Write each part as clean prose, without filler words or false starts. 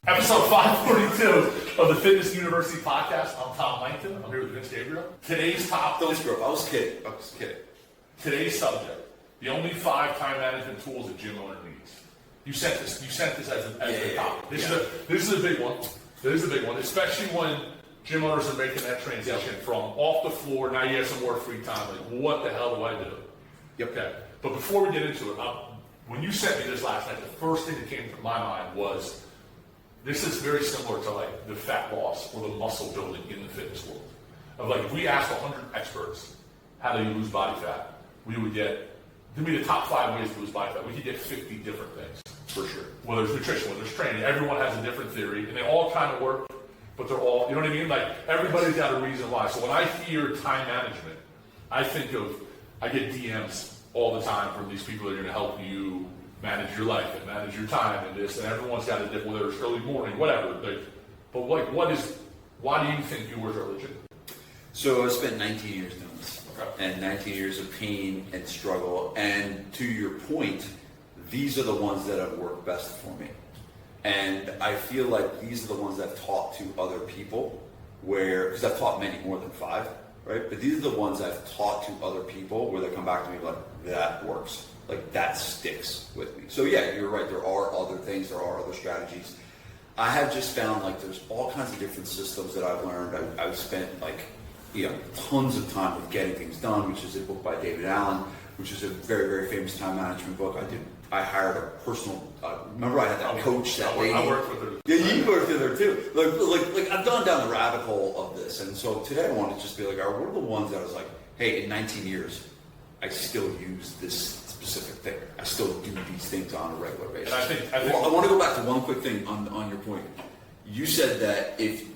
Episode 542 of the Fitness University Podcast. I'm Tom Langton. I'm here with Vince Gabriele. Today's topic. Don't screw up. I was kidding. Today's subject: the only 5 time management tools a gym owner needs. You sent this as a topic. This is a big one. This is a big one, especially when gym owners are making that transition from off the floor. Now you have some more free time. Like, what the hell do I do? Yep. Okay. But before we get into it, when you sent me this last night, the first thing that came to my mind was, this is very similar to like the fat loss or the muscle building in the fitness world. Of like, if we asked 100 experts how do you lose body fat, we would get, give me the top 5 ways to lose body fat. We could get 50 different things, for sure. Whether it's nutrition, whether it's training, everyone has a different theory, and they all kind of work, but they're all, you know what I mean? Like, everybody's got a reason why. So when I hear time management, I get DMs all the time from these people that are going to help you manage your life and manage your time and this, and everyone's got a different, whether it's early morning, whatever. But like, why do you think yours are legitimate? So I spent 19 years doing this, and 19 years of pain and struggle. And to your point, these are the ones that have worked best for me. And I feel like these are the ones that I've taught to other people, because I've taught many more than 5, right? But these are the ones I've taught to other people where they come back to me like, that works. Like, that sticks with me. So yeah, you're right. There are other things. There are other strategies. I have just found like there's all kinds of different systems that I've learned. I've spent tons of time with Getting Things Done, which is a book by David Allen, which is a very, very famous time management book. I hired a personal, remember I had that coach, that lady? I worked with her. Yeah, you worked with her too. Like I've gone down the rabbit hole of this. And so today I want to just be like, what are the ones that I was like, hey, in 19 years, I still use this specific thing. I still do these things on a regular basis. And I want to go back to one quick thing on your point. You said that if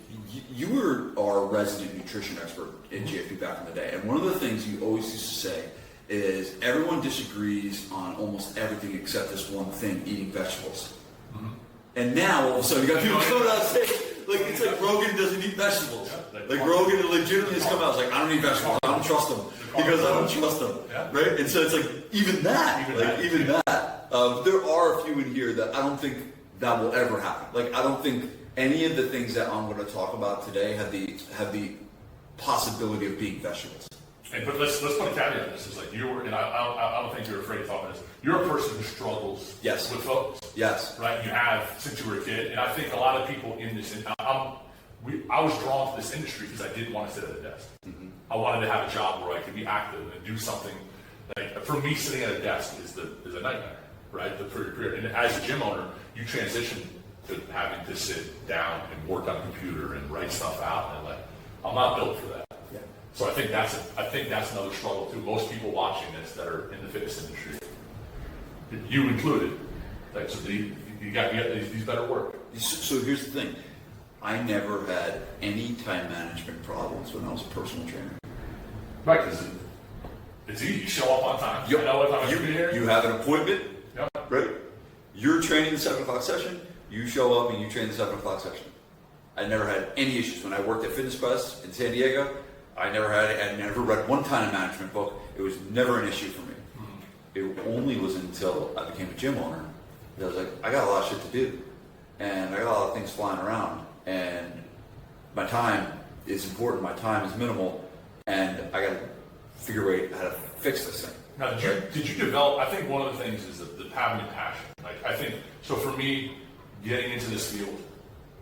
you were our resident nutrition expert in GFP back in the day, and one of the things you always used to say is everyone disagrees on almost everything except this one thing, eating vegetables. Mm-hmm. And now all of a sudden you got people coming out and saying, like, it's like Rogan doesn't eat vegetables. Yeah, like Rogan legitimately has come out, it's like, I don't eat vegetables, I don't trust them because I don't trust them, right? And so it's like, even that. There are a few in here that I don't think that will ever happen. Like, I don't think any of the things that I'm going to talk about today have the possibility of being vegetables. But let's put a caveat on this. It's like I don't think you're afraid to talk about this. You're a person who struggles with focus. Yes. Right? You have since you were a kid. And I think a lot of people in this, I was drawn to this industry because I didn't want to sit at a desk. Mm-hmm. I wanted to have a job where I could be active and do something. Like, for me, sitting at a desk is a nightmare, right? For your career. And as a gym owner, you transition to having to sit down and work on a computer and write stuff out. And I'm not built for that. So I think that's another struggle too. Most people watching this that are in the fitness industry, you included, like, so you got these better work. So here's the thing: I never had any time management problems when I was a personal trainer. Right, because it's easy. You show up on time. Yep. You know what time you're here. You have an appointment. Yep. Right. You're training the 7 o'clock session. You show up and you train the 7 o'clock session. I never had any issues when I worked at Fitness Quest in San Diego. I never read one time management book. It was never an issue for me. Mm-hmm. It only was until I became a gym owner that I was like, I got a lot of shit to do. And I got a lot of things flying around. And my time is important. My time is minimal. And I got to figure out how to fix this thing. Now, did you develop, I think one of the things is the having a passion. Like, I think, so for me, getting into this field,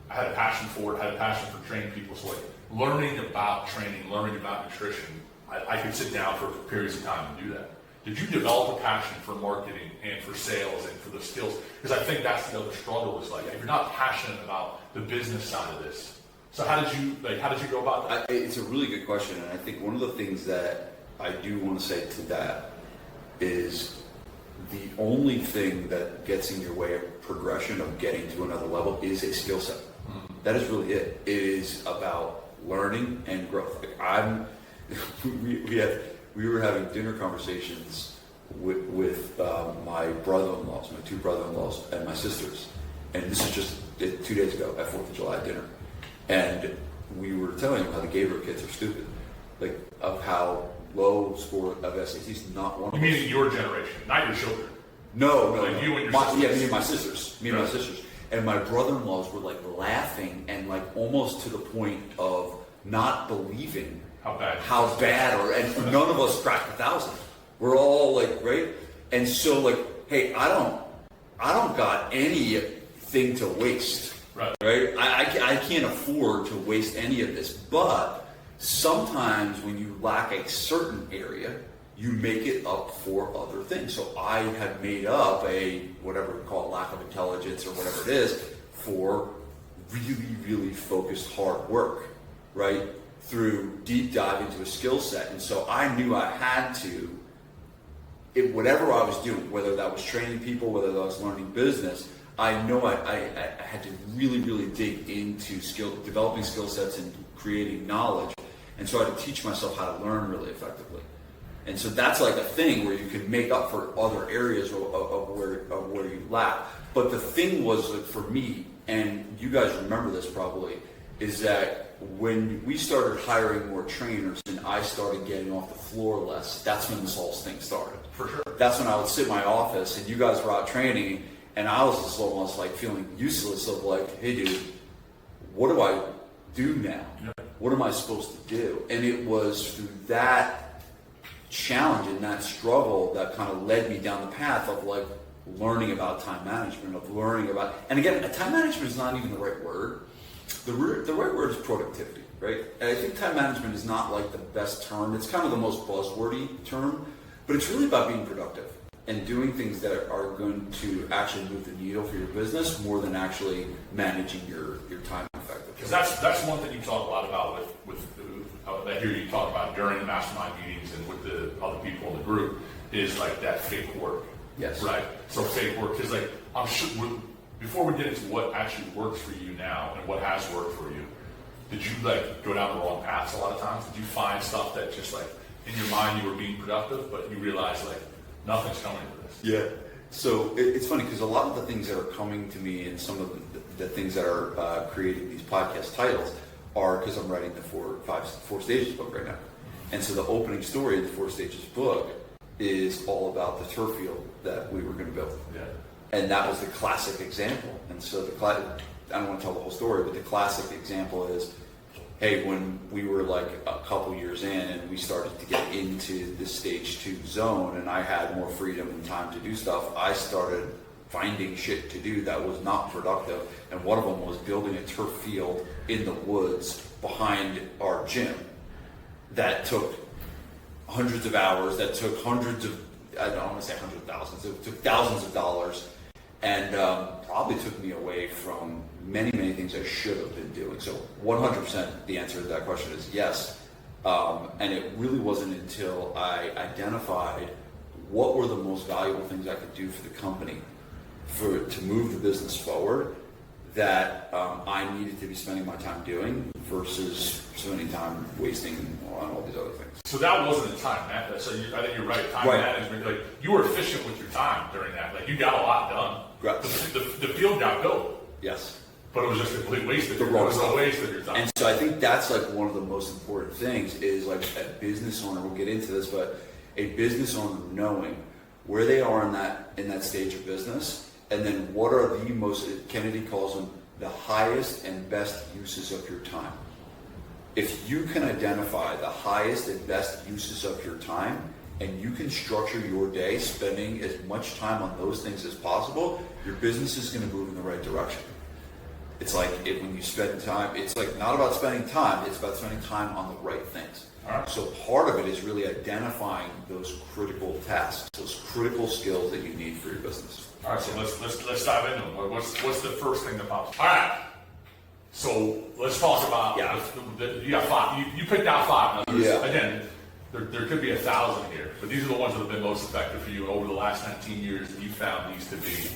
I had a passion for it, had a passion for training people. So like, learning about training, learning about nutrition, I could sit down for periods of time and do that. Did you develop a passion for marketing and for sales and for the skills? Because I think that's the other struggle is like, if you're not passionate about the business side of this, so how did you go about that? It's a really good question, and I think one of the things that I do want to say to that is the only thing that gets in your way of progression of getting to another level is a skill set. Mm-hmm. That is really it. It is about learning and growth. We were having dinner conversations with my brother-in-laws, my 2 brother-in-laws, and my sisters, and this is just 2 days ago at 4th of July dinner, and we were telling them how the Gabriele kids are stupid, like of how low score of SATs. Not one. You mean in your generation, not your children? No. Like you and your sisters. Yeah, me and my sisters. And my brother-in-laws were like laughing and like almost to the point of not believing how bad, and none of us cracked 1,000. We're all like, right? And so like, hey, I don't got anything to waste, right? I can't afford to waste any of this. But sometimes when you lack a certain area, you make it up for other things. So I had made up a, whatever we call it, lack of intelligence or whatever it is, for really, really focused hard work, right? Through deep dive into a skill set. And so I knew I had to, whatever I was doing, whether that was training people, whether that was learning business, I know I had to really, really dig into developing skill sets and creating knowledge. And so I had to teach myself how to learn really effectively. And so that's like a thing where you can make up for other areas of where you lack. But the thing was, like, for me, and you guys remember this probably, is that when we started hiring more trainers and I started getting off the floor less, that's when this whole thing started. For sure. That's when I would sit in my office and you guys were out training and I was just almost like feeling useless of like, hey dude, what do I do now? Yeah. What am I supposed to do? And it was through that challenge and that struggle that kind of led me down the path of like learning about time management, and again, time management is not even the right word. The right word is productivity, right? And I think time management is not like the best term. It's kind of the most buzzwordy term, but it's really about being productive and doing things that are going to actually move the needle for your business more than actually managing your time effectively. Because that's one thing you talk a lot about with I hear you talk about during the mastermind meetings and with the other people in the group is like that fake work. Yes. Right. So fake work is like, I'm sure. Before we get into what actually works for you now and what has worked for you, did you like go down the wrong paths a lot of times? Did you find stuff that just like in your mind you were being productive, but you realized like nothing's coming to this? Yeah. So it's funny because a lot of the things that are coming to me and some of the things that are creating these podcast titles are because I'm writing the four stages book right now. And so the opening story of the 4 stages book is all about the turf field that we were going to build. Yeah. And that was the classic example. And so I don't want to tell the whole story, but the classic example is, hey, when we were like a couple years in and we started to get into the stage 2 zone and I had more freedom and time to do stuff, I started finding shit to do that was not productive. And one of them was building a turf field in the woods behind our gym that took hundreds of hours, that took hundreds of, I don't want to say hundreds of thousands, it took thousands of dollars. And probably took me away from many, many things I should have been doing. So 100% the answer to that question is yes. And it really wasn't until I identified what were the most valuable things I could do for the company to move the business forward that I needed to be spending my time doing versus spending time wasting on all these other things. So that wasn't the time, man. So I think you're right. Time management, like you were efficient with your time during that. Like you got a lot done. Right. The field got built. Yes. But it was just a complete waste of the wrong a waste of your time. And so I think that's like one of the most important things is like a business owner, we'll get into this, but a business owner knowing where they are in that stage of business, and then what are the most, Kennedy calls them, the highest and best uses of your time. If you can identify the highest and best uses of your time, and you can structure your day spending as much time on those things as possible, your business is going to move in the right direction. It's like when you spend time, it's like not about spending time, it's about spending time on the right things. All right. So part of it is really identifying those critical tasks, those critical skills that you need for your business. All right, so let's dive into them. What's the first thing that pops? All right. So let's talk about. Yeah. You got 5. You picked out 5. Now, Yeah. Again, there could be 1,000 here, but these are the ones that have been most effective for you over the last 19 years. You found these to be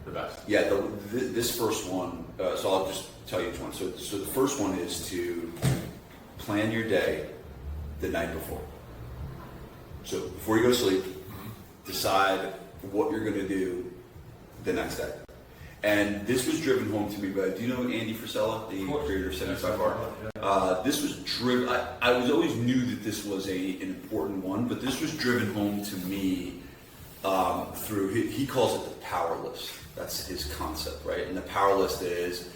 the best. Yeah. This first one. So I'll just tell you each one. So the first one is to plan your day the night before. So before you go to sleep, decide what you're going to do the next day. And this was driven home to me by, do you know Andy Frisella, the creator of 75 Hard? This was driven, I was always knew that this was an important one, but this was driven home to me through, he calls it the power list. That's his concept, right? And the power list is,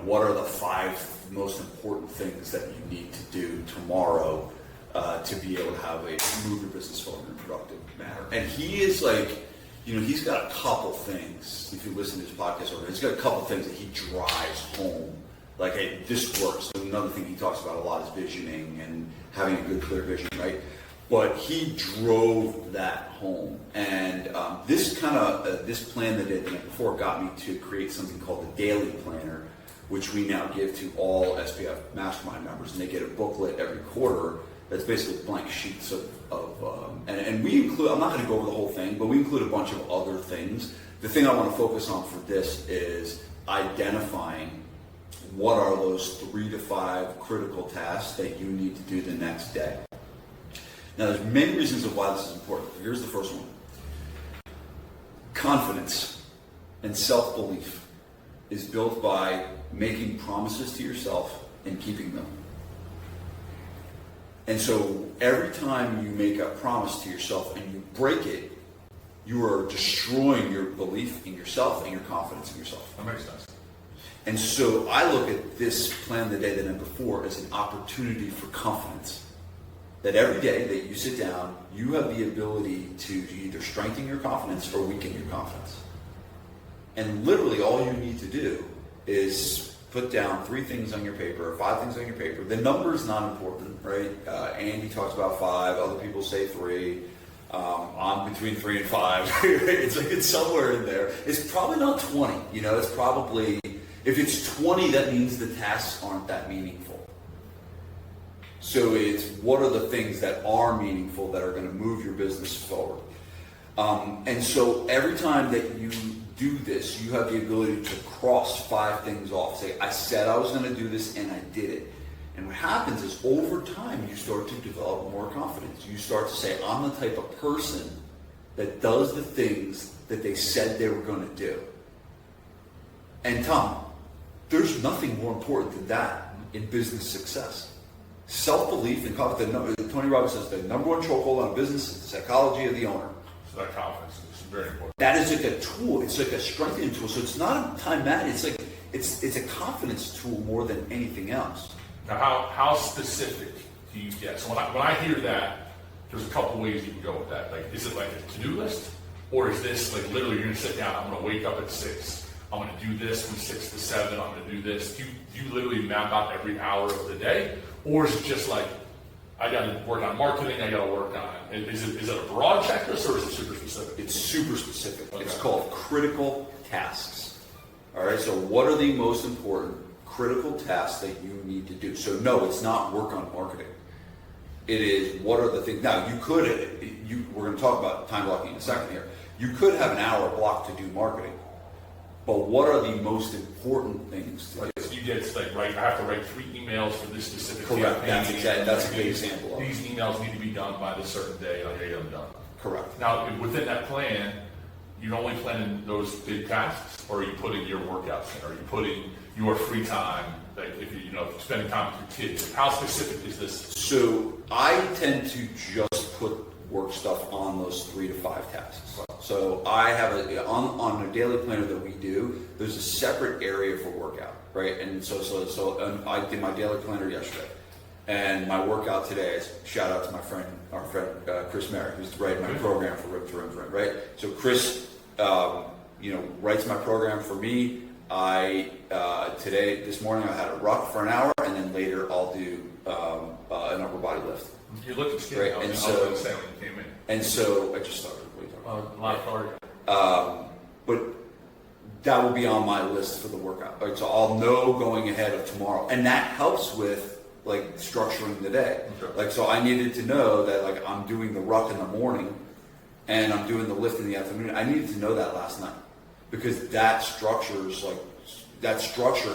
what are the 5 most important things that you need to do tomorrow to be able to move your business forward in a productive manner. And he is like, he's got a couple things, if you listen to his podcast over, he's got a couple things that he drives home. Like, hey, this works. So another thing he talks about a lot is visioning and having a good, clear vision, right? But he drove that home. And this plan that I did before got me to create something called the Daily Planner, which we now give to all SPF Mastermind members. And they get a booklet every quarter that's basically blank sheets and we include, I'm not going to go over the whole thing, but we include a bunch of other things. The thing I want to focus on for this is identifying what are those 3 to 5 critical tasks that you need to do the next day. Now, there's many reasons of why this is important. Here's the first one. Confidence and self-belief is built by making promises to yourself and keeping them. And so every time you make a promise to yourself and you break it, you are destroying your belief in yourself and your confidence in yourself. That makes sense. And so I look at this plan the day, the night before, as an opportunity for confidence. That every day that you sit down, you have the ability to either strengthen your confidence or weaken your confidence. And literally all you need to do is put down 3 things on your paper, or 5 things on your paper. The number is not important, right? Andy talks about 5, other people say 3. I'm between 3 and 5. It's somewhere in there. It's probably not 20. It's probably, if it's 20, that means the tasks aren't that meaningful. So it's what are the things that are meaningful that are going to move your business forward. And so every time that you do this, you have the ability to cross 5 things off. Say, I said I was going to do this and I did it. And what happens is over time, you start to develop more confidence. You start to say, I'm the type of person that does the things that they said they were going to do. And Tom, there's nothing more important than that in business success. Self-belief and confidence. Tony Robbins says the number 1 chokehold on business is the psychology of the owner. So that confidence is very important. That is like a tool. It's like a strengthening tool. So it's not a time management. It's a confidence tool more than anything else. Now, how specific do you get? So when I hear that, there's a couple ways you can go with that. Like, is it like a to-do list, or is this like literally you're going to sit down? I'm going to wake up at 6. I'm going to do this from 6 to 7. I'm going to do this. Do you literally map out every hour of the day, or is it just like I got to work on marketing? I got to work on. Is it a broad checklist or is it super specific? It's super specific. Okay. It's called critical tasks. All right. So what are the most important critical tasks that you need to do? So no, it's not work on marketing. It is what are the things. Now we're going to talk about time blocking in a second here. You could have an hour block to do marketing, but what are the most important things to do? So you get I have to write 3 emails for this specific Correct. campaign. That's a good example of it. These emails need to be done by this certain day. I get them done. Correct. Now, within that plan, you're only planning those big tasks, or are you putting your workouts in? Are you putting your free time, like if spending time with your kids? How specific is this? So I tend to just put work stuff on those 3 to 5 tasks. So I have on a daily planner that we do, there's a separate area for workout, right? And so I did my daily planner yesterday, and my workout today is shout out to our friend Chris Merrick, who's writing my program for Rip to Rim, right? So Chris, writes my program for me. This morning I had a ruck for an hour, and then later I'll do an upper body lift. You're looking skinny. Right, I was going to say when you came in. And so I just started. A lot of cardio. But that will be on my list for the workout. Right, so I'll know going ahead of tomorrow, and that helps with structuring the day. Okay. So I needed to know that I'm doing the ruck in the morning, and I'm doing the lift in the afternoon. I needed to know that last night because that structure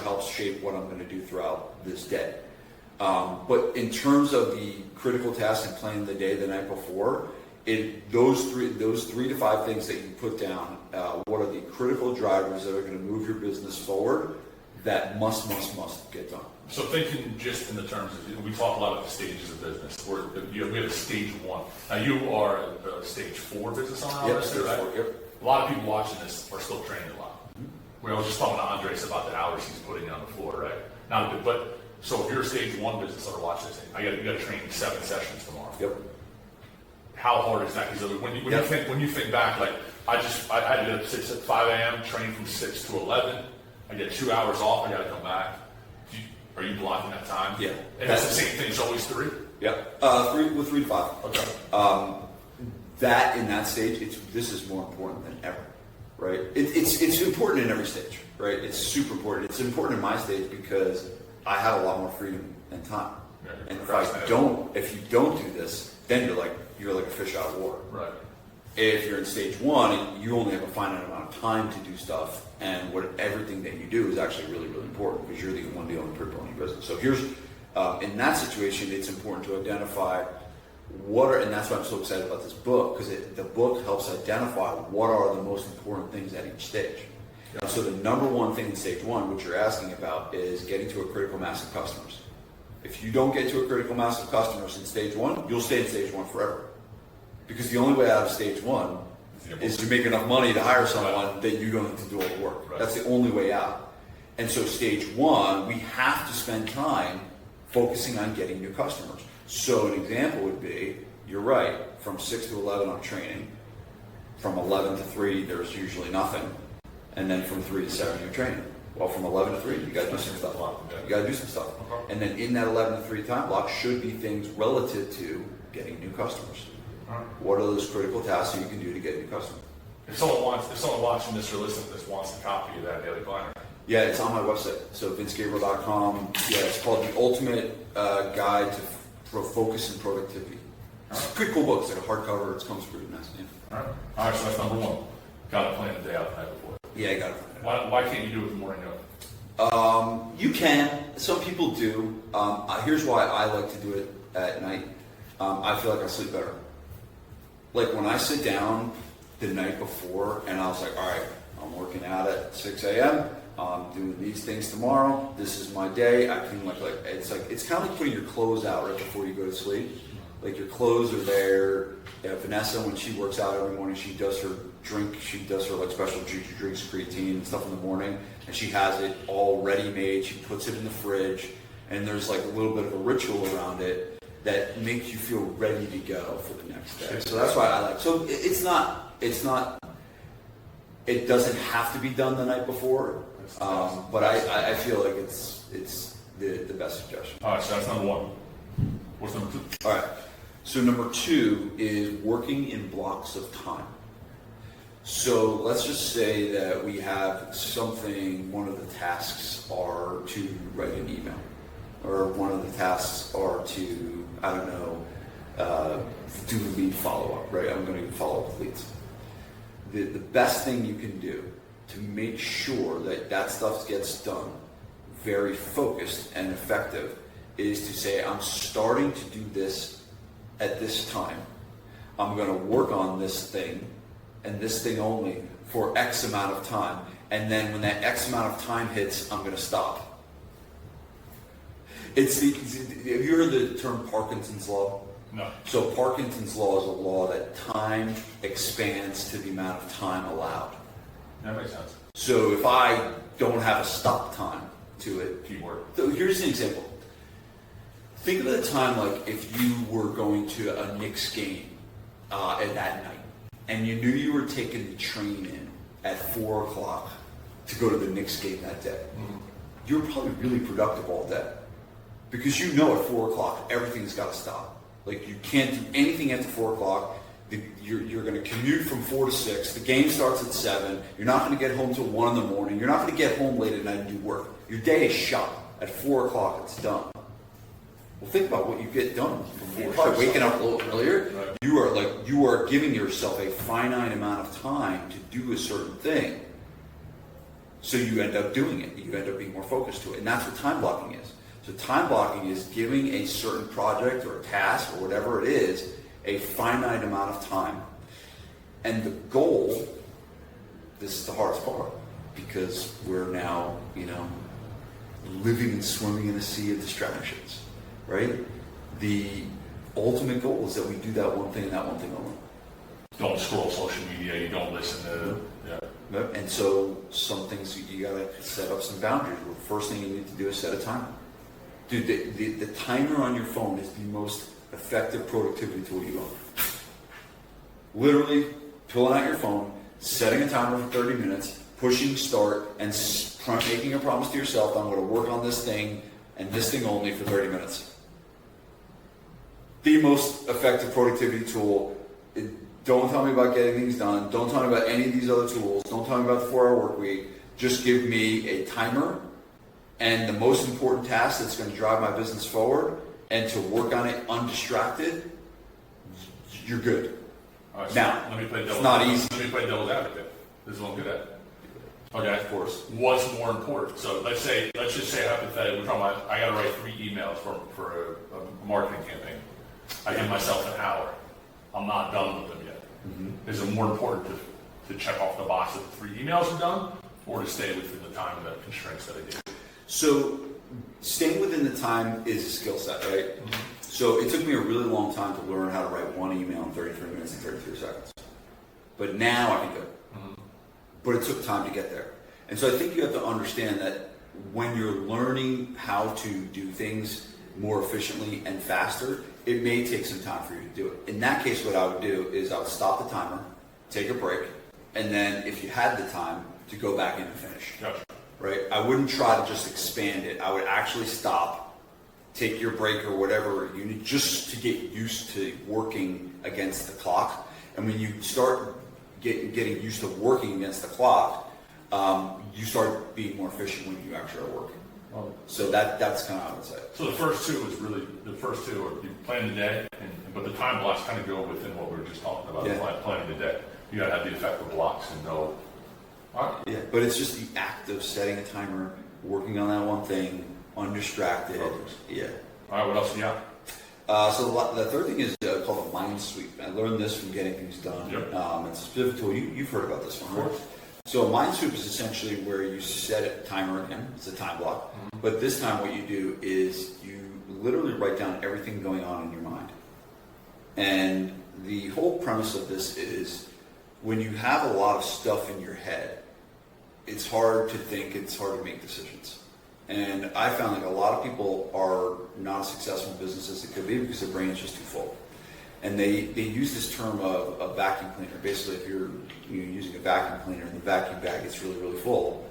helps shape what I'm going to do throughout this day. But in terms of the critical tasks and planning the day the night before, those 3 to 5 things that you put down, what are the critical drivers that are going to move your business forward? that must get done. So thinking just in the terms of, we talk a lot about the stages of business. We have a stage 1. Now you are a stage 4 business owner. Yep, stage 4, yep. A lot of people watching this are still training a lot. We were just talking to Andres about the hours he's putting on the floor, right? Not a bit, but so if you're a stage 1 business owner watching this, you got to train 7 sessions tomorrow. Yep. How hard is that? Because when you think back, like I had to get up at 5 a.m., train from 6 to 11. I get 2 hours off. I got to come back. Are you blocking that time? Yeah. And that's the same thing. It's always 3. Yeah. 3 to 5. Okay. That in that stage, this is more important than ever, right? It's important in every stage, right? It's super important. It's important in my stage because I have a lot more freedom and time. Yeah, and if you don't do this, then you're like a fish out of water. Right. If you're in stage 1, you only have a finite amount of time to do stuff, and everything that you do is actually really, really important because you're the one dealing with people in your business. So here's, in that situation, it's important to identify and that's why I'm so excited about this book, because the book helps identify what are the most important things at each stage. Yeah. And so the number one thing in stage 1, which you're asking about, is getting to a critical mass of customers. If you don't get to a critical mass of customers in stage 1, you'll stay in stage 1 forever. Because the only way out of stage 1 is to make enough money to hire someone that you don't have to do all the work. Right. That's the only way out. And so stage 1, we have to spend time focusing on getting new customers. So an example would be, you're right, from 6 to 11 I'm training. From 11 to 3 there's usually nothing. And then from 3 to 7 you're training. Well, from 11 to 3 you got to do some stuff. You got to do some stuff. And then in that 11 to 3 time block should be things relative to getting new customers. What are those critical tasks that you can do to get new customers? If someone watching this or listening to this wants a copy of that daily planner. Yeah, it's on my website. So vincegabriel.com. Yeah, it's called The Ultimate Guide to Focus and Productivity. It's a pretty cool book. It's like a hardcover. It comes pretty nice. Yeah. All right, so that's number 1. Got to plan the day out the night before. Yeah, I got it. Why can't you do it the morning of? You can. Some people do. Here's why I like to do it at night. I feel like I sleep better. Like when I sit down the night before and I was like, all right, I'm working out at 6 a.m. I'm doing these things tomorrow. This is my day. I can it's kind of like putting your clothes out right before you go to sleep. Like your clothes are there. Yeah, Vanessa, when she works out every morning, she does her drink. She does her like special juice. She drinks creatine and stuff in the morning, and she has it all ready made. She puts it in the fridge, and there's like a little bit of a ritual around it that makes you feel ready to go for the next day. So that's why I like. So it's not. It doesn't have to be done the night before, but I feel like it's the best suggestion. All right, so that's number 1. What's number 2? All right. So number 2 is working in blocks of time. So let's just say that we have something, one of the tasks are to write an email, or one of the tasks are to, I don't know, do lead follow-up, right? I'm going to follow up with leads. The best thing you can do to make sure that stuff gets done very focused and effective is to say, I'm starting to do this at this time. I'm going to work on this thing and this thing only for X amount of time. And then when that X amount of time hits, I'm going to stop. Have you heard the term Parkinson's law? No. So Parkinson's law is a law that time expands to the amount of time allowed. That makes sense. So if I don't have a stop time to it. Keyword. So here's an example. Think of the time like if you were going to a Knicks game at that night, and you knew you were taking the train in at 4 o'clock to go to the Knicks game that day. Mm-hmm. You were probably really productive all day. Because you know at 4 o'clock, everything's got to stop. Like you can't do anything after 4 o'clock. You're going to commute from 4 to 6. The game starts at 7. You're not going to get home till 1 in the morning. You're not going to get home late at night and do work. Your day is shot. At 4 o'clock, it's done. Well, think about what you get done. You're probably waking up a little earlier. Right. You are giving yourself a finite amount of time to do a certain thing. So you end up doing it. You end up being more focused to it. And that's what time blocking is. So time blocking is giving a certain project or a task or whatever it is a finite amount of time. And the goal, this is the hardest part, because we're now, living and swimming in a sea of distractions, right? The ultimate goal is that we do that one thing and that one thing only. Don't scroll social media. You don't listen to. Yeah. And so some things you gotta set up some boundaries. Well, the first thing you need to do is set a timer. Dude, the timer on your phone is the most effective productivity tool you own. Literally pulling out your phone, setting a timer for 30 minutes, pushing start, and making a promise to yourself that I'm going to work on this thing and this thing only for 30 minutes. The most effective productivity tool. Don't tell me about getting things done. Don't tell me about any of these other tools. Don't tell me about the 4-hour work week. Just give me a timer and the most important task that's going to drive my business forward, and to work on it undistracted. You're good. All right, so now, let me play it's not easy. Let me play devil's advocate. This is what I'm good at. Okay, of course. What's more important? So let's just say hypothetically, we're talking about, I got to write 3 emails for a marketing campaign. I give myself an hour. I'm not done with them yet. Mm-hmm. Is it more important to check off the box that the 3 emails are done, or to stay within the time and the constraints that I did? So staying within the time is a skill set, right? Mm-hmm. So it took me a really long time to learn how to write one email in 33 minutes and 33 seconds. But now I can do it. Mm-hmm. But it took time to get there. And so I think you have to understand that when you're learning how to do things more efficiently and faster, it may take some time for you to do it. In that case, what I would do is I would stop the timer, take a break, and then if you had the time, to go back in and finish. Gotcha. Right? I wouldn't try to just expand it. I would actually stop, take your break or whatever you need, just to get used to working against the clock. And when you start getting used to working against the clock, you start being more efficient when you actually are working. So that's kind of how I would say. So the first two are you plan the day, but the time blocks kind of go within what we were just talking about, planning the day. You got to have the effective blocks and know. Yeah, but it's just the act of setting a timer, working on that one thing, undistracted. Focus. Yeah. All right, what else do you got? So the third thing is called a mind sweep. I learned this from getting things done. Yep. It's a specific tool. You've heard about this one, of course. So a mind sweep is essentially where you set a timer again. It's a time block. Mm-hmm. But this time what you do is you literally write down everything going on in your mind. And the whole premise of this is when you have a lot of stuff in your head, it's hard to think, it's hard to make decisions. And I found like a lot of people are not as successful in business as they could be because their brain is just too full. And they use this term of a vacuum cleaner. Basically, if you're using a vacuum cleaner and the vacuum bag gets really, really full,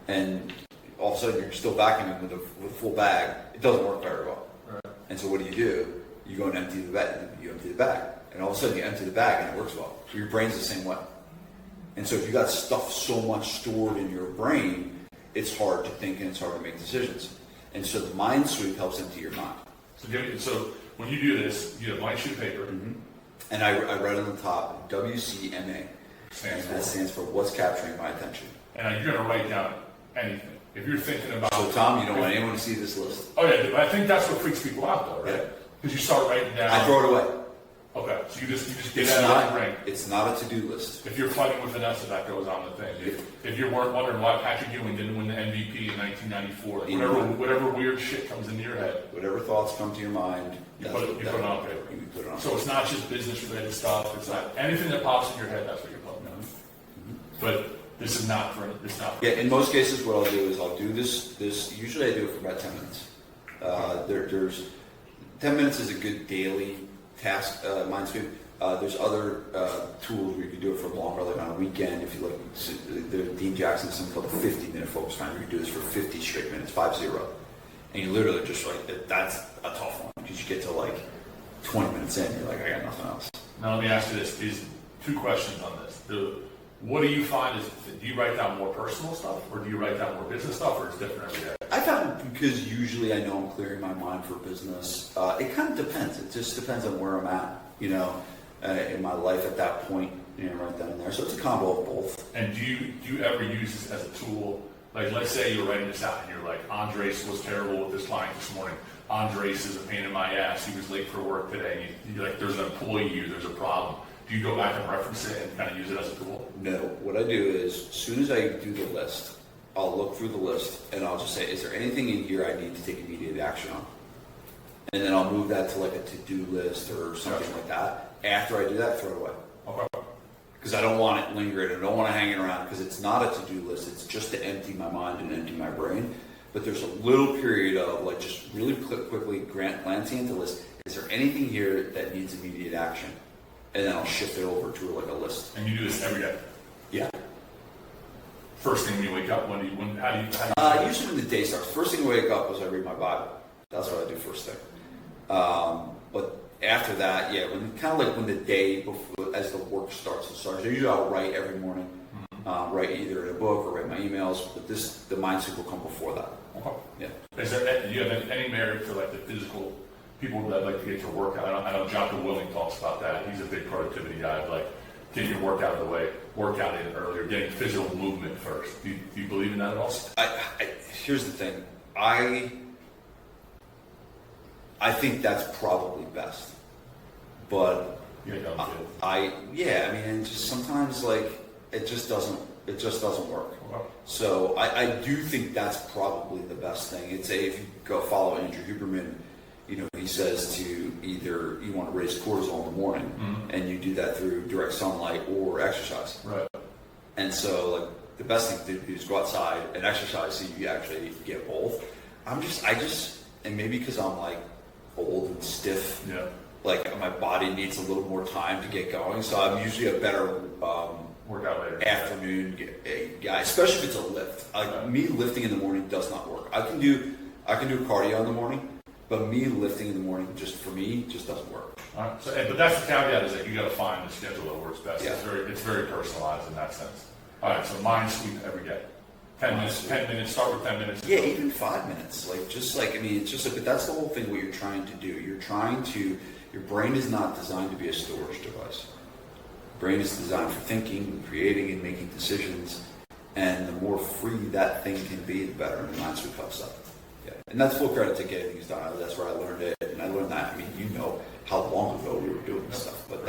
and all of a sudden you're still vacuuming with a full bag, it doesn't work very well. Right. And so what do? You go and empty the bag, and all of a sudden you empty the bag and it works well. So your brain's the same way. And so if you got stuff so much stored in your brain, it's hard to think and it's hard to make decisions. And so the mind sweep helps empty your mind. So when you do this, you have blank sheet of paper. Mm-hmm. And I write on the top, WCMA. That stands for what's capturing my attention. And you're going to write down anything. If you're thinking about... So Tom, you don't want anyone to see this list. Oh yeah, but I think that's what freaks people out though, right? Because you start writing down... I throw it away. Okay, so you just get that out of the brain. It's not a to-do list. If you're fighting with Vanessa, that goes on the thing. If you weren't wondering why Patrick Ewing didn't win the MVP in 1994, like whatever weird shit comes into your head. Whatever thoughts come to your mind, you put it on paper. You put it on so it's not just business-related stuff. It's not anything that pops in your head. That's what you're putting down. Mm-hmm. But this is not for. Yeah, in most cases, what I'll do is I'll do this. Usually, I do it for about 10 minutes. There's 10 minutes is a good daily task, mind sweep. There's other tools where you can do it for longer, like on a weekend. If you like, Dean Jackson has something called the 50-minute focus time. You can do this for 50 straight minutes, 50. And you literally just like, that's a tough one because you get to like 20 minutes in, you're like, I got nothing else. Now let me ask you this, these 2 questions on this. What do you find do you write down more personal stuff or do you write down more business stuff or it's different every day? I found because usually I know I'm clearing my mind for business. It kind of depends. It just depends on where I'm at, in my life at that point, right then and there. So it's a combo of both. And do you ever use this as a tool? Like, let's say you're writing this out and you're like, Andres was terrible with this client this morning. Andres is a pain in my ass. He was late for work today. You're like, there's an employee here. There's a problem. Do you go back and reference it and kind of use it as a tool? No. What I do is, as soon as I do the list, I'll look through the list and I'll just say, is there anything in here I need to take immediate action on? And then I'll move that to like a to-do list or something like that. After I do that, throw it away. Okay. Because I don't want it lingering. I don't want it hanging around because it's not a to-do list. It's just to empty my mind and empty my brain. But there's a little period of like just really quickly glancing into the list. Is there anything here that needs immediate action? And then I'll shift it over to like a list. And you do this every day? Yeah. First thing when you wake up, how do you usually when the day starts. First thing I wake up is I read my Bible. That's what I do first thing. But after that, yeah, kind of like when the day before, as the work starts, usually I'll write every morning. Write either in a book or write my emails, but the mindset will come before that. Okay. Yeah. Do you have any merit for like the physical people that like to get your workout? I know Jocko Willing talks about that. He's a big productivity guy. Like, get your work out of the way, work out in earlier, getting physical movement first. Do you believe in that at all? Here's the thing. I think that's probably best, but I mean, and just sometimes like it just doesn't work. Okay. So I do think that's probably the best thing. If you go follow Andrew Huberman, he says to either you want to raise cortisol in the morning, and you do that through direct sunlight or exercise. Right. And so, like, the best thing to do is go outside and exercise so you actually get both. And maybe because I'm like old and stiff, like my body needs a little more time to get going. So I'm usually a better workout later afternoon guy, especially if it's a lift. Like me lifting in the morning does not work. I can do cardio in the morning. But me lifting in the morning, just for me, just doesn't work. All right. So, but that's the caveat, is that you got to find the schedule that works best. Yeah. It's very personalized in that sense. All right. So mind sweep every day. 10 minutes. 10 minutes. Start with 10 minutes. Yeah, even 5 minutes. But that's the whole thing. What you're trying to do, your brain is not designed to be a storage device. Your brain is designed for thinking, creating, and making decisions. And the more free that thing can be, the better. And the mind sweep helps that. Yeah. And that's full credit to getting things done. That's where I learned it, and I learned that. I mean, how long ago we were doing this stuff. But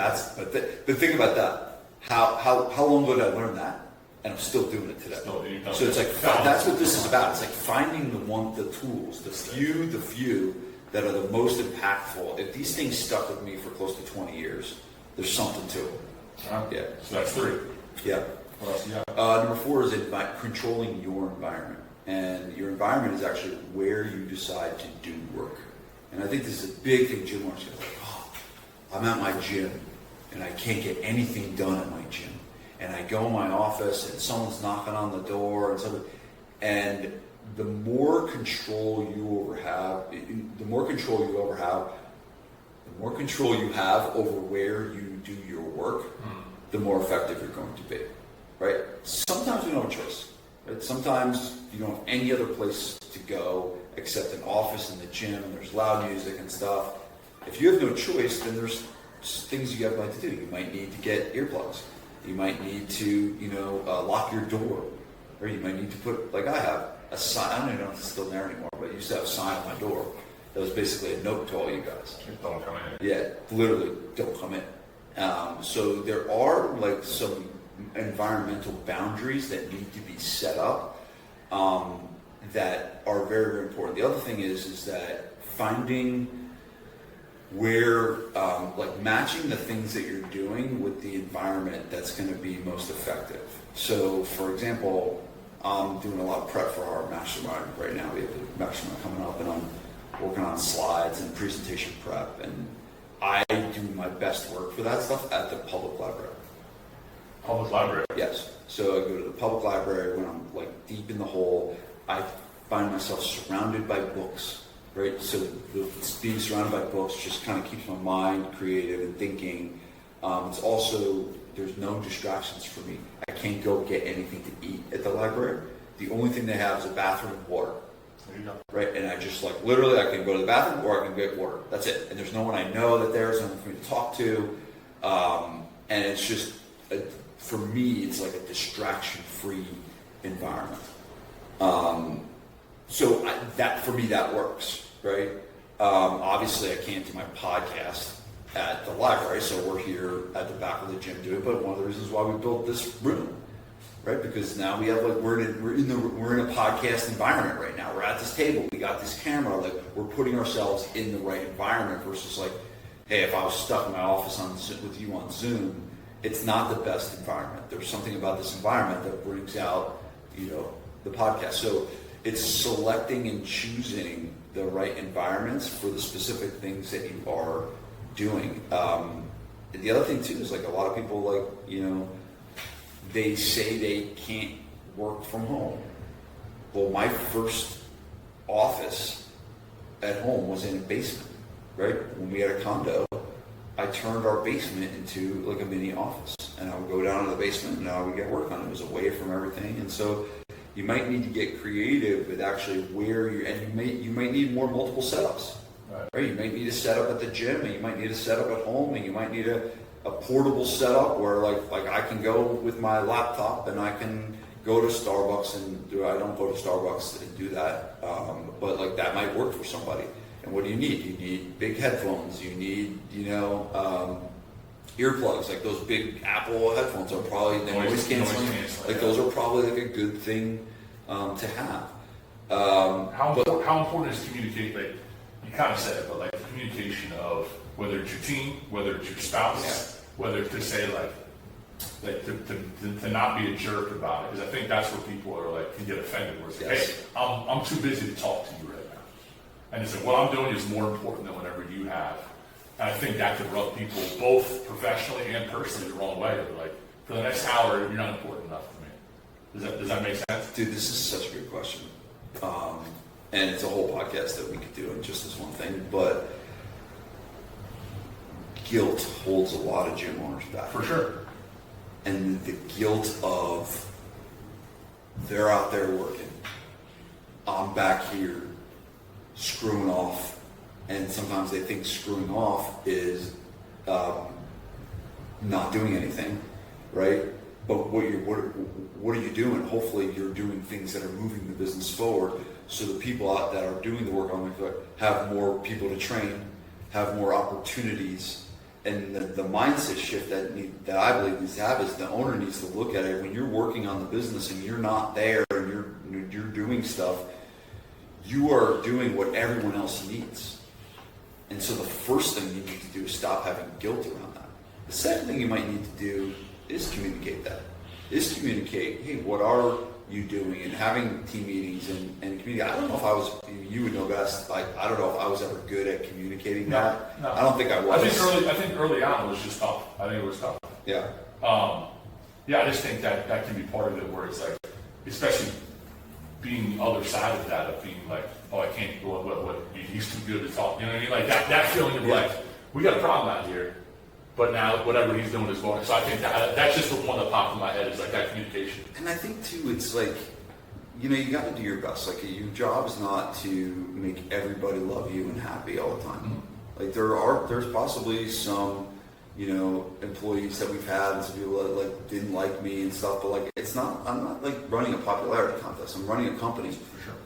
the thing about that, how long ago did I learn that? And I'm still doing it today. So it's like that's what this is about. It's like finding the tools, the few that are the most impactful. If these things stuck with me for close to 20 years, there's something to it. Yeah. So that's 3. Yeah. What else you got? Number 4 is controlling your environment. And your environment is actually where you decide to do work. And I think this is a big thing gym owners go like, I'm at my gym and I can't get anything done at my gym. And I go in my office and someone's knocking on the door and the more control you have over where you do your work, the more effective you're going to be. Right? Sometimes we don't have a choice. Right? Sometimes you don't have any other place to go except an office and the gym, and there's loud music and stuff. If you have no choice, then there's things you have to do. You might need to get earplugs. You might need to, lock your door. Or you might need to put, like I have, a sign. I don't even know if it's still there anymore, but I used to have a sign on my door that was basically a note to all you guys. Don't come in. Yeah, literally, don't come in. So there are like some environmental boundaries that need to be set up that are very, very important. The other thing is that finding where, matching the things that you're doing with the environment that's going to be most effective. So, for example, I'm doing a lot of prep for our mastermind right now. We have the mastermind coming up, and I'm working on slides and presentation prep, and I do my best work for that stuff at the public library. Public library? Yes. So I go to the public library when I'm like deep in the hole. I find myself surrounded by books, right? So being surrounded by books just kind of keeps my mind creative and thinking. It's also, there's no distractions for me. I can't go get anything to eat at the library. The only thing they have is a bathroom and water. There you go. Right? And I just literally I can go to the bathroom or I can get water. That's it. And there's no one I know that there's no one for me to talk to. And it's just, for me, it's like a distraction-free environment. So for me, that works, right? Obviously, I can't do my podcast at the library, so we're here at the back of the gym doing it, but one of the reasons why we built this room, right? right? Because now we have we're in a podcast environment right now. We're at this table. We got this camera. Like we're putting ourselves in the right environment versus like, hey, if I was stuck in my office with you on Zoom, it's not the best environment. There's something about this environment that brings out, the podcast. So it's selecting and choosing the right environments for the specific things that you are doing. The other thing too is like a lot of people they say they can't work from home. Well, my first office at home was in a basement, right? When we had a condo, I turned our basement into like a mini office, and I would go down to the basement and I would get work on it. It was away from everything, and so you might need to get creative with actually where you might need multiple setups, right? You might need a setup at the gym, and you might need a setup at home, and you might need a portable setup where like I can go with my laptop and I can go to Starbucks I don't go to Starbucks and do that, but like that might work for somebody. And what do you need? You need big headphones. You need, earplugs. Like those big Apple headphones are probably noise canceling. Like those are probably like a good thing to have. How important is communicate? Like you kind of said it, but like the communication of whether it's your team, whether it's your spouse, whether to say to not be a jerk about it, because I think that's where people are like can get offended. Where it's like, hey, I'm too busy to talk to you right now. And it's like, what I'm doing is more important than whatever you have. And I think that could rub people both professionally and personally the wrong way. They're like, for the next hour, you're not important enough to me. Does that make sense? Dude, this is such a good question. And it's a whole podcast that we could do in just this one thing. But guilt holds a lot of gym owners back. For sure. And the guilt of they're out there working. I'm back here screwing off, and sometimes they think screwing off is not doing anything, right? But what are you doing? Hopefully, you're doing things that are moving the business forward, so the people out that are doing the work on it have more people to train, have more opportunities, and the mindset shift that I believe needs to have is the owner needs to look at it when you're working on the business and you're not there and you're doing stuff. You are doing what everyone else needs. And so the first thing you need to do is stop having guilt around that. The second thing you might need to do is communicate that. Is communicate, hey, what are you doing? And having team meetings and communicate. I don't know if you would know best, I don't know if I was ever good at communicating that. No. I don't think I was. I think early on it was just tough. I think it was tough. Yeah. I just think that can be part of it where it's like, especially being the other side of that, of being like, oh, I can't, what, he's too good to talk, you know what I mean? Like that feeling of like, we got a problem out here, but now whatever he's doing is going. So I think that's just the one that popped in my head is like that communication. And I think too, it's like, you got to do your best. Like your job is not to make everybody love you and happy all the time. Mm-hmm. Like there's possibly some, employees that we've had and some people that like didn't like me and stuff, but like I'm not like running a popularity contest. I'm running a company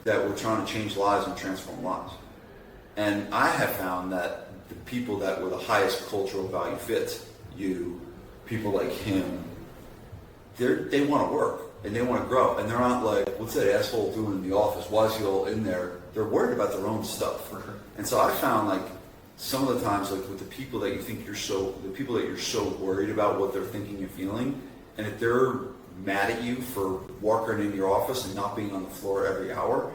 that we're trying to change lives and transform lives. And I have found that the people that were the highest cultural value fits, people like him, they want to work and they want to grow, and they're not like, what's that asshole doing in the office? Why is he all in there? They're worried about their own stuff. And so I found like some of the times, like with the people that you think the people that you're so worried about what they're thinking and feeling, and if they're mad at you for walking in your office and not being on the floor every hour,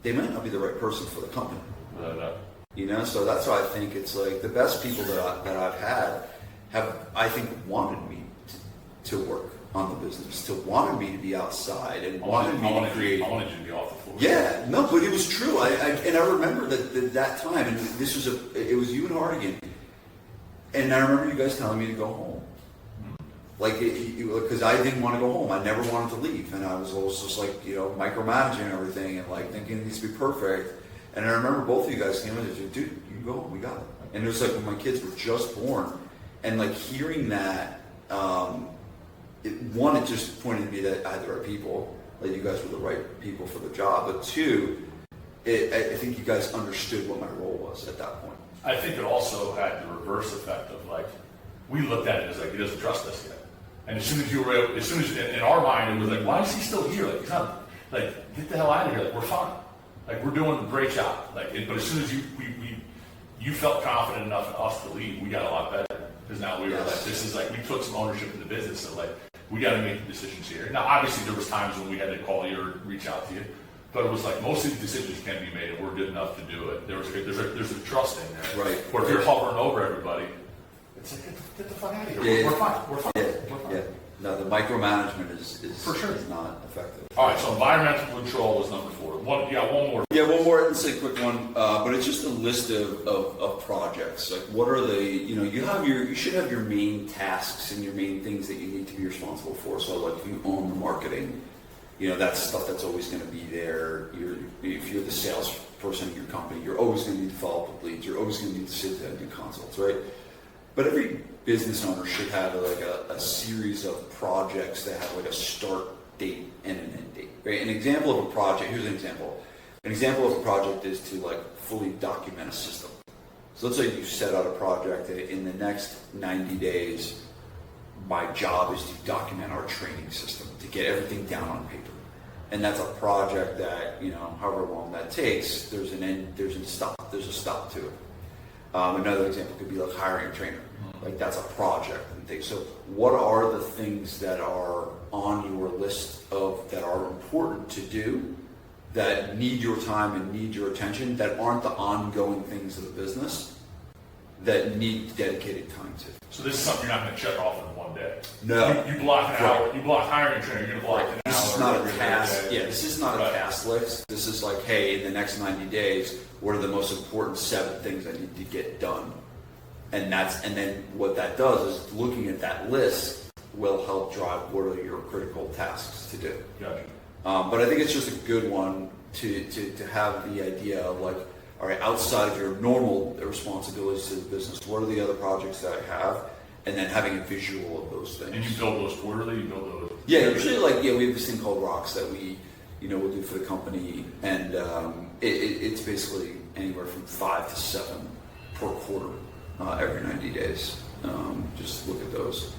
they might not be the right person for the company. So that's why I think it's like the best people that I've had have, I think, wanted me to work on the business, wanted me to be outside and wanted me to create. I wanted you to be off the floor. Yeah, no, but it was true. I remember that time, and it was you and Hardigan, and I remember you guys telling me to go home. Like, because I didn't want to go home. I never wanted to leave. And I was always just like, micromanaging everything and like thinking it needs to be perfect. And I remember both of you guys came in and said, dude, you go home, we got it. And it was like when my kids were just born. And like hearing that, it just pointed me that I had the right people. Like you guys were the right people for the job. But two, I think you guys understood what my role was at that point. I think it also had the reverse effect of like, we looked at it as like, he doesn't trust us yet. And as soon as in our mind, it was like, why is he still here? Like, he's not, like, get the hell out of here. Like, we're fine. Like, we're doing a great job. Like, but as soon as you felt confident enough in us to leave, we got a lot better. Because now we were like, this is like, we took some ownership in the business. So like, we got to make the decisions here. Now, obviously, there was times when we had to call you or reach out to you. But it was like, most of these decisions can be made, and we're good enough to do it. There's a trust in there. Right. Or if you're hovering over everybody, it's like, get the fuck out of here. We're fine. We're fine. We're fine. Yeah. No, the micromanagement is For sure. is not effective. All right, so environmental control was number 4. One more. Yeah, one more. Let's say a quick one, but it's just a list of projects. Like, what are the you should have your main tasks and your main things that you need to be responsible for. So, like, if you own the marketing, that's stuff that's always going to be there. If you're the salesperson in your company, you're always going to need to follow up with leads. You're always going to need to sit down and do consults, right? But every business owner should have like a series of projects that have like a start date and an end date. Right? An example of a project. Here's an example. An example of a project is to like fully document a system. So let's say you set out a project that in the next 90 days, my job is to document our training system, to get everything down on paper. And that's a project that, however long that takes, there's a stop to it. Another example could be like hiring a trainer. Like, that's a project and things. So what are the things that are on your list that are important to do, that need your time and need your attention, that aren't the ongoing things of the business, that need dedicated time to? So this is something you're not going to check off in one day. No. You block an hour. You block hiring a trainer. You're going to block an hour. This is not a task. Day. Yeah, this is not a task list. This is like, hey, in the next 90 days, what are the most important 7 things I need to get done? And then what that does is looking at that list will help drive what are your critical tasks to do. Gotcha. But I think it's just a good one to have the idea of like, all right, outside of your normal responsibilities to the business, what are the other projects that I have? And then having a visual of those things. And you build those quarterly? You build those? Yeah, usually we have this thing called Rocks that we'll do for the company, and it's basically anywhere from 5 to 7 per quarter every 90 days. Just look at those.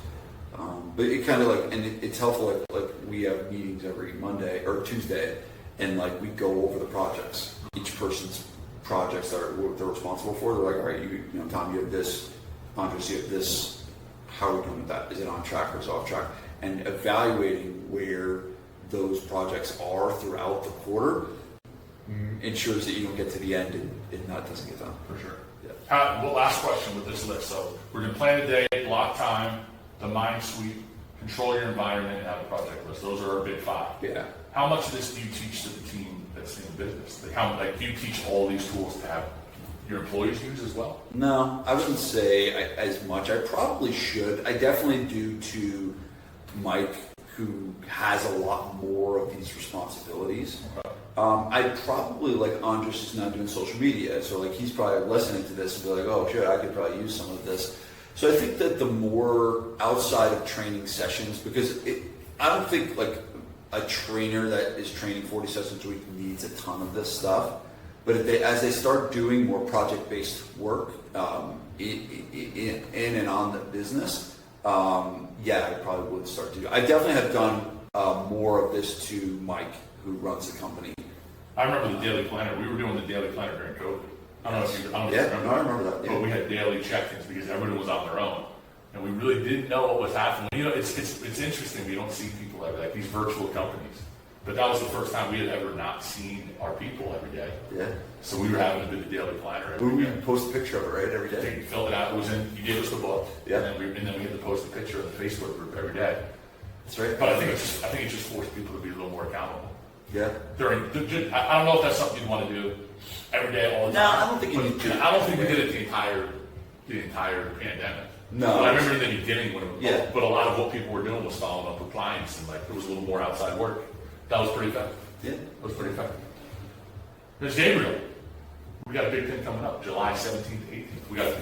But it kind of it's helpful. Like we have meetings every Monday or Tuesday, and like we go over the projects. Each person's projects that they're responsible for. They're like, all right, Tom, you have this. Andres, you have this. How are we doing with that? Is it on track or is it off track? And evaluating where those projects are throughout the quarter ensures that you don't get to the end and that doesn't get done. For sure. Yeah. Well, last question with this list. So we're going to plan a day, block time, the mind sweep, control your environment, and have a project list. Those are our big 5. Yeah. How much of this do you teach to the team that's in the business? Do you teach all these tools to have your employees use as well? No, I wouldn't say as much. I probably should. I definitely do to Mike, who has a lot more of these responsibilities. Okay. I probably, like, Andres is now doing social media, so like he's probably listening to this and be like, oh shit, I could probably use some of this. So I think that the more outside of training sessions, because I don't think like a trainer that is training 40 sessions a week needs a ton of this stuff. But as they start doing more project-based work in and on the business, I probably would start to do. I definitely have done more of this to Mike, who runs the company. I remember the daily planner. We were doing the daily planner during COVID. I don't know if you remember. No, I remember that. Yeah. But we had daily check-ins because everyone was on their own, and we really didn't know what was happening. It's interesting. We don't see people like these virtual companies. But that was the first time we had ever not seen our people every day. Yeah. So we were having to do the daily planner We every day. post a picture of it, right, every day. You filled it out. It was you gave us the book. Yeah. And then we had to post a picture of the Facebook group every day. That's right. But I think it just forced people to be a little more accountable. Yeah. I don't know if that's something you'd want to do every day, all the No, time. I don't think you need to. I don't think we did it the entire pandemic. No. But I remember in the beginning Yeah. But a lot of what people were doing was following up with clients, and like there was a little more outside work. That was pretty effective. Yeah. That was pretty effective. There's Gabriele. We got a big thing coming up, July 17th to 18th. We got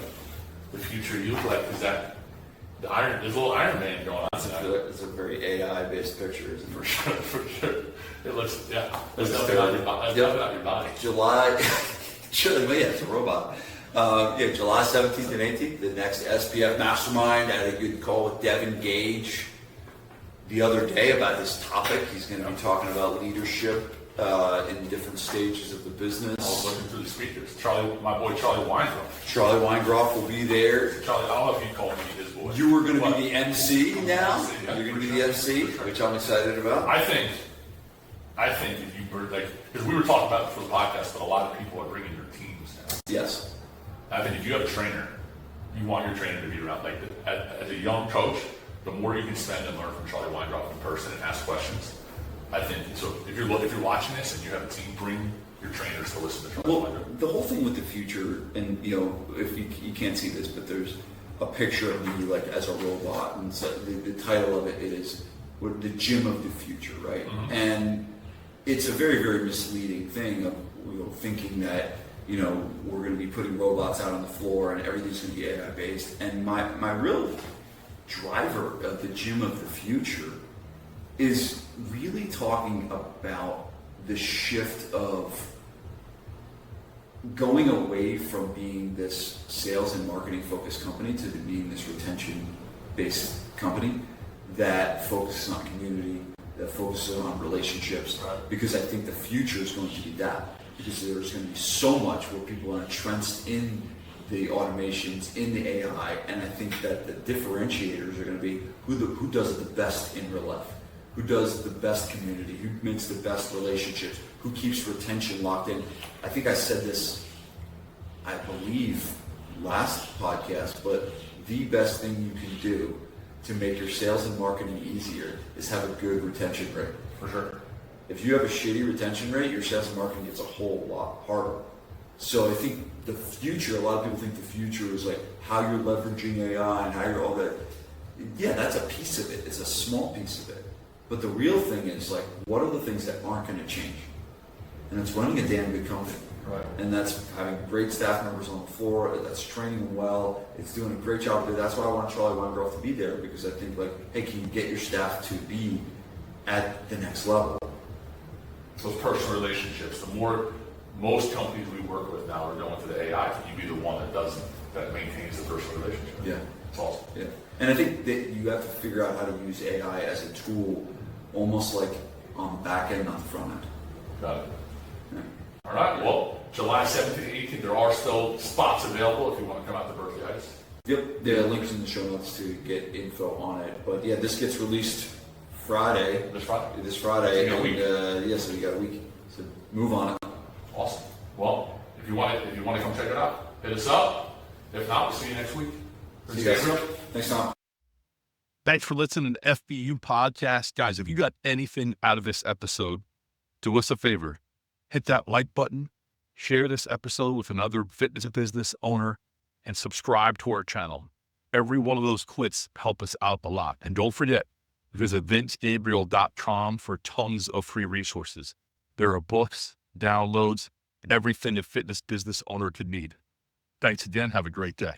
the Future Youth Life. Is that there's a little Iron Man going on tonight. It's a very AI-based picture, isn't it? For sure. It looks, yeah. It's Looks definitely terrible. not your body. July, sure, yeah, it's a robot. July 17th and 18th, the next SPF Mastermind. I had a good call with Devin Gage, the other day about this topic. He's going to be talking about leadership in different stages of the business. I was looking through the speakers. My boy Charlie Weingroff. Charlie Weingroff will be there. Charlie, I don't know if you called me his boy. You were going to be the MC now. Yeah, You're going to be the MC, which I'm excited about. I think if you were because we were talking about it for the podcast, but a lot of people are bringing their teams now. Yes. I think if you have a trainer, you want your trainer to be around. Like as a young coach, the more you can spend and learn from Charlie Weingroff in person and ask questions, I think so. If you're watching this and you have a team, bring your trainers to listen to Charlie Weingroff. The whole thing with the future, and if you can't see this, but there's a picture of me like as a robot, and so the title of it is the gym of the future, right? Mm-hmm. And it's a very, very misleading thing of thinking that we're going to be putting robots out on the floor and everything's going to be AI based. And my real driver of the gym of the future is really talking about the shift of going away from being this sales and marketing focused company to being this retention based company that focuses on community, that focuses on relationships, because I think the future is going to be that. Because there's going to be so much where people are entrenched in the automations, in the AI, and I think that the differentiators are going to be who does the best in real life, who does the best community, who makes the best relationships, who keeps retention locked in. I think I said this, I believe, last podcast, but the best thing you can do to make your sales and marketing easier is have a good retention rate. For sure. If you have a shitty retention rate, your sales and marketing gets a whole lot harder. So I think the future, a lot of people think the future is like how you're leveraging AI and how you're all that. Yeah, that's a piece of it. It's a small piece of it. But the real thing is like, what are the things that aren't going to change? And it's running a damn good company. Right. And that's having great staff members on the floor, that's training them well, it's doing a great job. That's why I want Charlie Weingroff to be there, because I think like, hey, can you get your staff to be at the next level? Those personal relationships, the more most companies we work with now are going to the AI, can you be the one that maintains the personal relationship? Yeah. It's awesome. Yeah. And I think that you have to figure out how to use AI as a tool, almost like on the back end, not the front end. Got it. Yeah. All right. Well, July 17th, 18th, there are still spots available if you want to come out to Berkeley Heights. Yep. There are links in the show notes to get info on it. But yeah, this gets released Friday. This Friday. This Friday. So you got a week. So we got a week. So move on it. Awesome. Well, if you want to come check it out, hit us up. If not, we'll see you next week. See you guys. Thanks, Tom. Thanks for listening to FBU Podcast. Guys, if you got anything out of this episode, do us a favor. Hit that like button, share this episode with another fitness business owner, and subscribe to our channel. Every one of those clicks help us out a lot. And don't forget, visit vincegabriel.com for tons of free resources. There are books, downloads, and everything a fitness business owner could need. Thanks again. Have a great day.